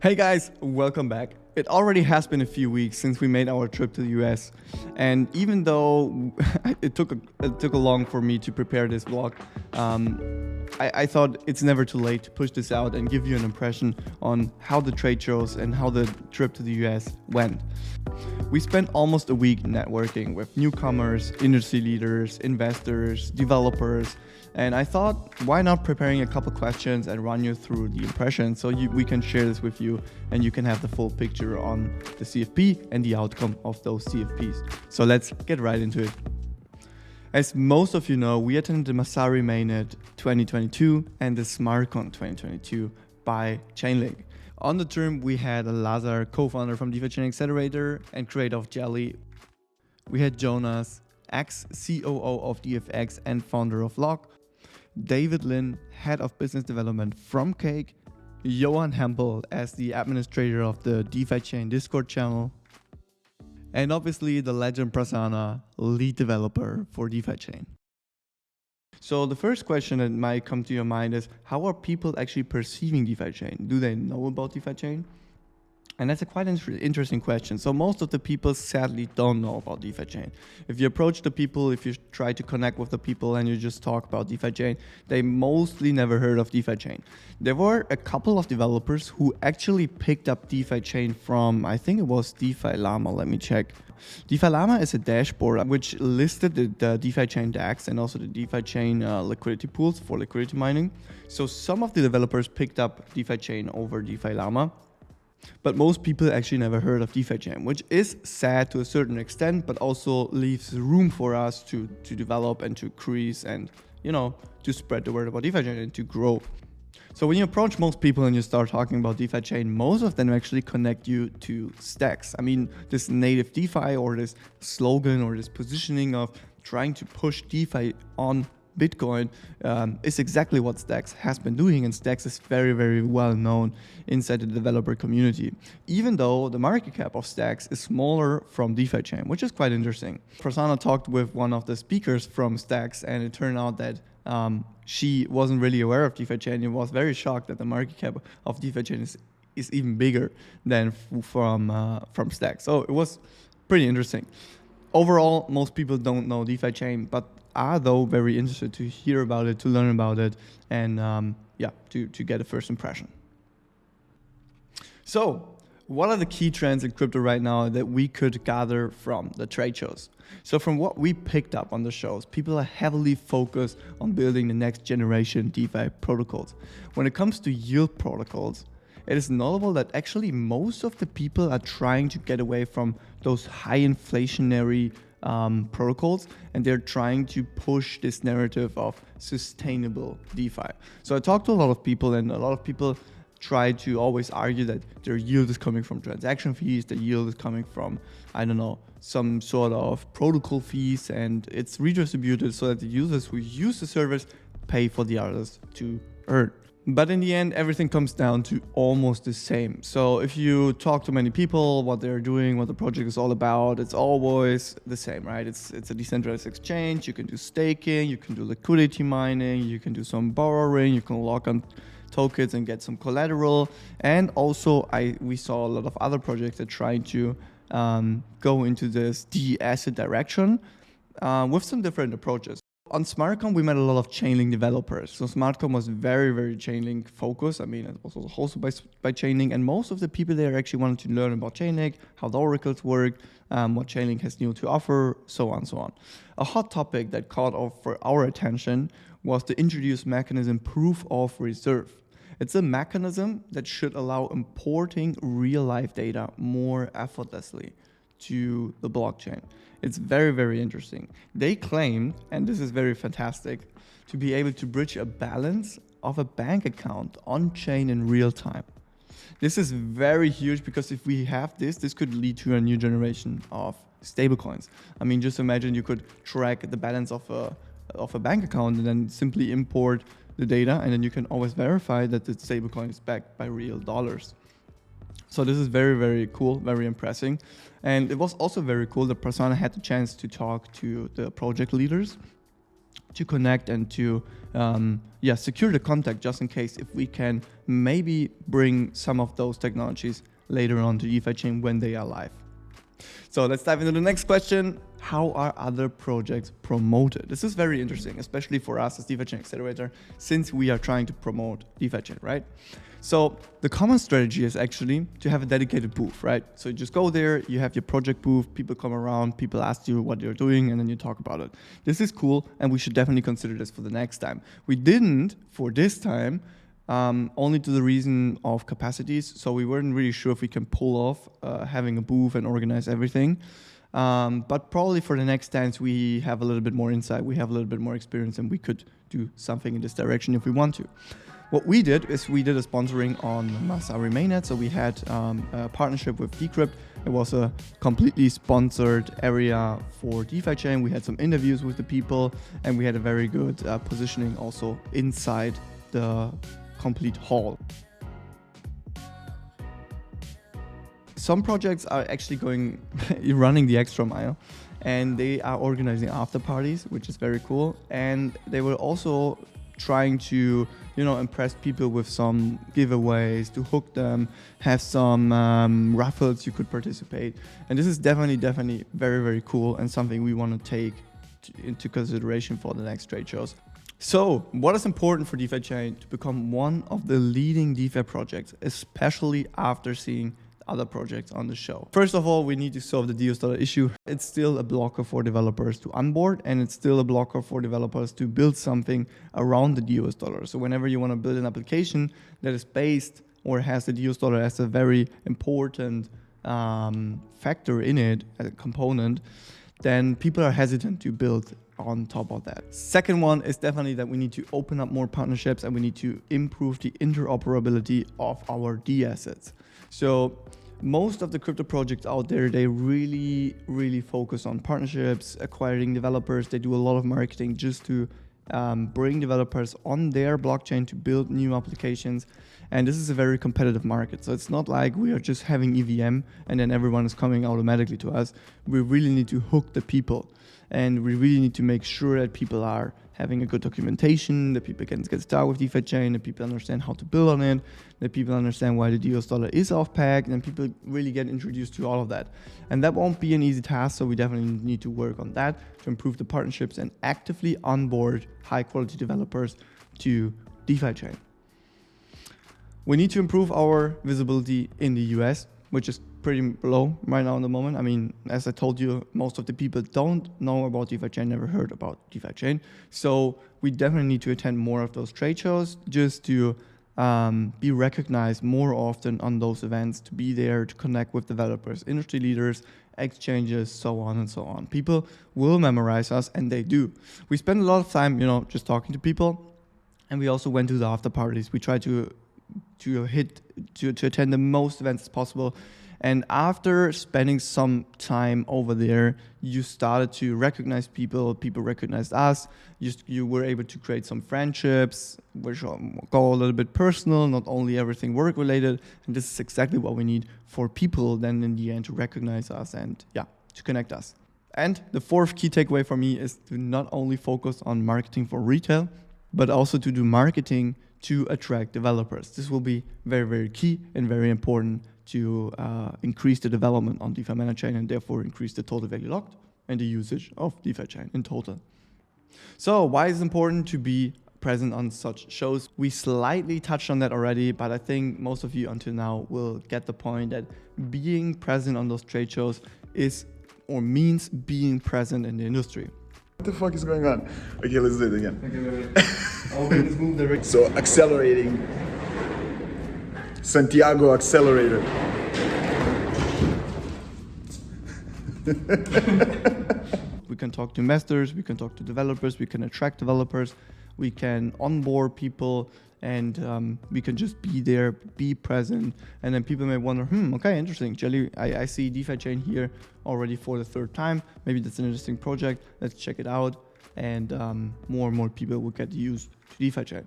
Hey guys, welcome back. It already has been a few weeks since we made our trip to the US, and even though it took long for me to prepare this vlog, I thought it's never too late to push this out and give you an impression on how the trade shows and how the trip to the US went. We spent almost a week networking with newcomers, industry leaders, investors, developers, and I thought, why not preparing a couple questions and run you through the impressions so we can share this with you and you can have the full picture on the CFP and the outcome of those CFPs. So let's get right into it. As most of you know, we attended the Messari Mainnet 2022 and the Smartcon 2022 by Chainlink. On the term, we had Lazar, co-founder from DeFiChain Accelerator and creator of Jelly. We had Jonas, ex-COO of DFX and founder of Lock. David Lin, head of business development from Cake. Johan Hempel as the administrator of the DeFiChain Discord channel. And obviously the legend Prasanna, lead developer for DeFiChain. So the first question that might come to your mind is, how are people actually perceiving DeFiChain? Do they know about DeFiChain? And that's a quite interesting question. So most of the people sadly don't know about DeFiChain. If you approach the people, if you try to connect with the people and you just talk about DeFiChain, they mostly never heard of DeFiChain. There were a couple of developers who actually picked up DeFiChain from, I think it was DeFi Llama, let me check. DeFi Llama is a dashboard which listed the DeFiChain DAX and also the DeFiChain liquidity pools for liquidity mining. So some of the developers picked up DeFiChain over DeFi Llama. But most people actually never heard of DeFiChain, which is sad to a certain extent, but also leaves room for us to develop and to increase and, to spread the word about DeFiChain and to grow. So when you approach most people and you start talking about DeFiChain, most of them actually connect you to stacks. I mean, this native DeFi or this slogan or this positioning of trying to push DeFi on Bitcoin is exactly what Stacks has been doing, and Stacks is very, very well known inside the developer community, even though the market cap of Stacks is smaller from DeFiChain, which is quite interesting. Prasanna talked with one of the speakers from Stacks, and it turned out that she wasn't really aware of DeFiChain and was very shocked that the market cap of DeFiChain is even bigger than from Stacks. So it was pretty interesting. Overall, most people don't know DeFiChain, but are though very interested to hear about it, to learn about it, and to get a first impression. So, what are the key trends in crypto right now that we could gather from the trade shows? So from what we picked up on the shows, people are heavily focused on building the next generation DeFi protocols. When it comes to yield protocols, it is notable that actually most of the people are trying to get away from those high inflationary protocols, and they're trying to push this narrative of sustainable DeFi. So I talked to a lot of people, and a lot of people try to always argue that their yield is coming from transaction fees, the yield is coming from, some sort of protocol fees, and it's redistributed so that the users who use the service pay for the others to earn. But in the end, everything comes down to almost the same. So if you talk to many people, what they're doing, what the project is all about, it's always the same, right? It's a decentralized exchange. You can do staking, you can do liquidity mining, you can do some borrowing, you can lock on tokens and get some collateral. And also, we saw a lot of other projects that try to go into this de-asset direction with some different approaches. On Smartcon, we met a lot of Chainlink developers. So Smartcon was very, very Chainlink focused. I mean, it was also hosted by Chainlink, and most of the people there actually wanted to learn about Chainlink, how the oracles work, what Chainlink has new to offer, so on, so on. A hot topic that caught off for our attention was the introduced mechanism Proof of Reserve. It's a mechanism that should allow importing real-life data more effortlessly to the blockchain. It's very, very interesting. They claim, and this is very fantastic, to be able to bridge a balance of a bank account on-chain in real time. This is very huge because if we have this could lead to a new generation of stablecoins. I mean, just imagine you could track the balance of a bank account and then simply import the data, and then you can always verify that the stablecoin is backed by real dollars. So this is very, very cool, very impressive. And it was also very cool that Prasanna had the chance to talk to the project leaders connect and to secure the contact, just in case if we can maybe bring some of those technologies later on to DeFiChain when they are live. So let's dive into the next question. How are other projects promoted? This is very interesting, especially for us as DeFiChain Accelerator, since we are trying to promote DeFiChain, right? So the common strategy is actually to have a dedicated booth, right? So you just go there, you have your project booth, people come around, people ask you what you're doing, and then you talk about it. This is cool, and we should definitely consider this for the next time. We didn't for this time, only to the reason of capacities. So we weren't really sure if we can pull off having a booth and organize everything. But probably for the next times, we have a little bit more insight, we have a little bit more experience, and we could do something in this direction if we want to. What we did is we did a sponsoring on Messari Mainnet. So we had a partnership with Decrypt. It was a completely sponsored area for DeFiChain. We had some interviews with the people, and we had a very good positioning also inside the complete hall. Some projects are actually running the extra mile, and they are organizing after parties, which is very cool. And they were also trying to, impress people with some giveaways to hook them, have some raffles you could participate. And this is definitely very, very cool, and something we want to take into consideration for the next trade shows. So what is important for DeFiChain to become one of the leading DeFi projects, especially after seeing other projects on the show? First of all, we need to solve the US dollar issue. It's still a blocker for developers to onboard, and it's still a blocker for developers to build something around the US dollar. So whenever you want to build an application that is based or has the US dollar as a very important factor in it, as a component, then people are hesitant to build on top of that. Second one is definitely that we need to open up more partnerships, and we need to improve the interoperability of our D assets. So most of the crypto projects out there, they really focus on partnerships, acquiring developers. They do a lot of marketing just to bring developers on their blockchain to build new applications. And this is a very competitive market. So it's not like we are just having EVM and then everyone is coming automatically to us. We really need to hook the people, and we really need to make sure that people are having a good documentation, that people can get started with DeFiChain, that people understand how to build on it, that people understand why the US dollar is off peg, and people really get introduced to all of that. And that won't be an easy task, so we definitely need to work on that to improve the partnerships and actively onboard high quality developers to DeFiChain. We need to improve our visibility in the US, which is pretty low right now in the moment. I mean, as I told you, most of the people don't know about DeFiChain, never heard about DeFiChain. So we definitely need to attend more of those trade shows just to be recognized more often on those events, to be there, to connect with developers, industry leaders, exchanges, so on and so on. People will memorize us, and they do. We spend a lot of time, just talking to people, and we also went to the after parties. We try to attend the most events as possible. And after spending some time over there, you started to recognize people recognized us. You were able to create some friendships, which go a little bit personal, not only everything work related. And this is exactly what we need for people then in the end to recognize us and to connect us. And the fourth key takeaway for me is to not only focus on marketing for retail, but also to do marketing to attract developers. This will be very, very key and very important to increase the development on DeFi Mainnet chain, and therefore increase the total value locked and the usage of DeFiChain in total. So why is it important to be present on such shows? We slightly touched on that already, but I think most of you until now will get the point that being present on those trade shows is or means being present in the industry. What the fuck is going on? Okay, let's do it again. Okay, let's move the rig. So accelerating. Santiago accelerator. We can talk to investors, we can talk to developers, we can attract developers, we can onboard people, and we can just be there, be present. And then people may wonder, okay, interesting. Jelly, I see DeFiChain here already for the third time. Maybe that's an interesting project. Let's check it out. And more and more people will get used to DeFiChain.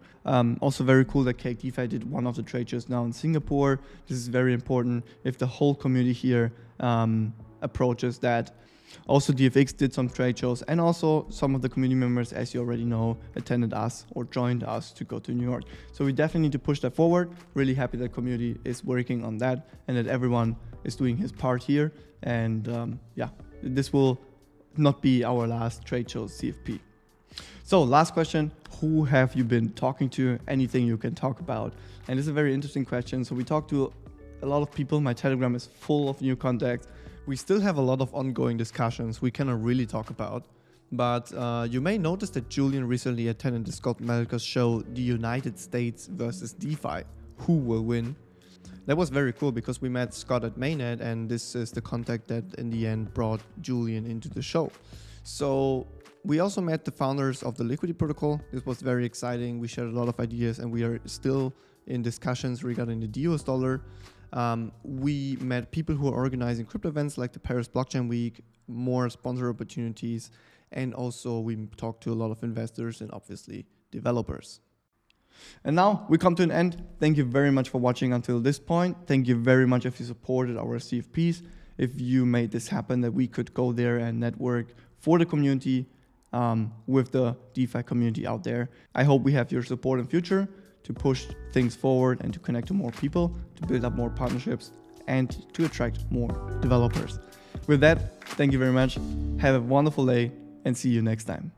Also very cool that Cake DeFi did one of the trade shows now in Singapore. This is very important. If the whole community here approaches that, Also, DFX did some trade shows, and also some of the community members, as you already know, attended us or joined us to go to New York. So we definitely need to push that forward. Really happy that community is working on that and that everyone is doing his part here. And yeah, this will not be our last trade show CFP. So last question, who have you been talking to? Anything you can talk about? And it's a very interesting question. So we talked to a lot of people. My Telegram is full of new contacts. We still have a lot of ongoing discussions we cannot really talk about, but you may notice that Julian recently attended the Scott Melker's show, The United States versus DeFi. Who will win? That was very cool because we met Scott at Mainnet, and this is the contact that in the end brought Julian into the show. So we also met the founders of the Liquidity Protocol. This was very exciting. We shared a lot of ideas, and we are still in discussions regarding the US dollar. We met people who are organizing crypto events like the Paris Blockchain Week, more sponsor opportunities, and also we talked to a lot of investors and obviously developers. And now we come to an end. Thank you very much for watching until this point. Thank you very much if you supported our CFPs, if you made this happen, that we could go there and network for the community with the DeFi community out there. I hope we have your support in future to push things forward and to connect to more people, to build up more partnerships, and to attract more developers. With that, thank you very much. Have a wonderful day and see you next time.